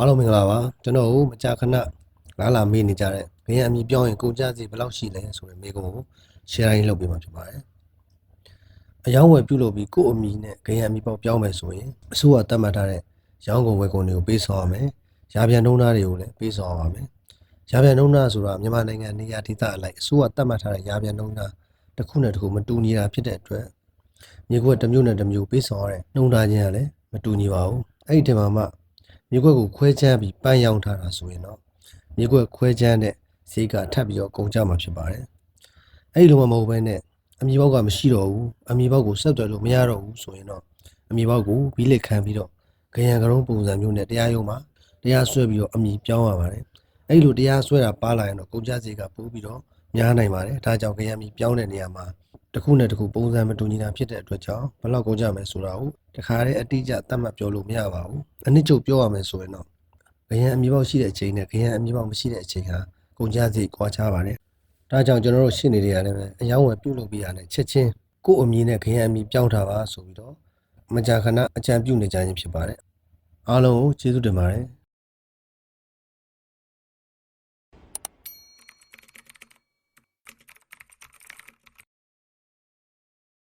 အားလုံးမင်္ဂလာပါကျွန်တော်တို့မကြာခဏလာမေးနေကြတဲ့ခရမ်းအမီပြောင်းရင်ကုန်ကြစည်ဘယ်လောက်ရှိလဲဆိုတဲ့မေးခွန်းကို sharing လုပ်ပေးမှာဖြစ်ပါတယ်အယောင်းဝယ်ပြုလုပ်ပြီးကို့အမီနဲ့ခရမ်းအမီပေါက်ပြောင်းမယ်ဆိုရင်အစိုးရတတ်မှတ်ထားတဲ့ရောင်းကုန်ဝယ်ကုန်တွေကိုပေးဆောင်ရမယ်ရာပြန်နှုန်းသားတွေကိုလည်းပေးဆောင်ရပါမယ်ရာပြန်နှုန်းသားဆိုတာမြန်မာနိုင်ငံနေရာဒေသအလိုက်အစိုးရတတ်မှတ်ထားတဲ့ရာပြန်နှုန်းသားတစ်ခုနဲ့တစ်ခုမတူညီတာဖြစ်တဲ့အတွက်မြေကွက်တစ်မျိုးနဲ့တစ်မျိုးပေးဆောင်ရတဲ့နှုန်းသားချင်းကလည်းမတူညီပါဘူးအဲ့ဒီတည်းမှာမြေကွက်ကိုခွဲခြမ်းပြီးပန်းရောင်းထားတာဆိုရင်တော့မြေကွက်ခွဲခြမ်းတဲ့ဈေးကထပ်ပြီးတော့ကုန်ကြမှာဖြစ်ပါတယ်။အဲ့ဒီလိုမှမဟုတ်ဘဲနဲ့အမြေပေါက်ကမရှိတော့ဘူးအမြေပေါက်ကိုဆက်သွယ်လို့မရတော့ဘူးဆိုရင်တော့အမြေပေါက်ကိုဘီးလက်ခံပြီးတော့ခရံကရုံးပုံစံမျိုးနဲ့တရားရုံးမှာတရားစွဲပြီးတော့အမြေပြောင်းရပါတယ်။အဲ့ဒီလိုတရားစွဲတာပါလာရင်တော့ကုန်ကြဈေးကပိုပြီးတော့များနိုင်ပါတယ်။ဒါကြောင့်ခရံမြေပြောင်းတဲ့နေရာမှာတစ်ခုနဲ့တစ်ခုပုံစံမတူညီတာဖြစ်တဲ့အတွက်ကြောင့်ဘယ်လောက်ကုန်ကြမယ်ဆိုတာကိုတခါတည်းအတိအကျသတ်မှတ်ပြောလို့မရပါဘူး။အနည်းချုပ်ပြောရမယ်ဆိုရင်တော့ခရံအမြေပေါက်ရှိတဲ့အချိန်နဲ့ခရံအမြေပေါက်မရှိတဲ့အချိန်ဟာကုန်ကြဈေးကွာခြားပါတယ်။ဒါကြောင့်ကျွန်တော်တို့ရှင်းနေရတယ်ပဲအယောင်းဝယ်ပြုတ်လုပ်ပြီးရတယ်ချက်ချင်းကို့အမည်နဲ့ခရံအမည်ပြောင်းထားပါဆိုပြီးတော့မကြာခဏအကြံပြုနေကြခြင်းဖြစ်ပါတယ်။အားလုံးကိုကျေးဇူးတင်ပါတယ်။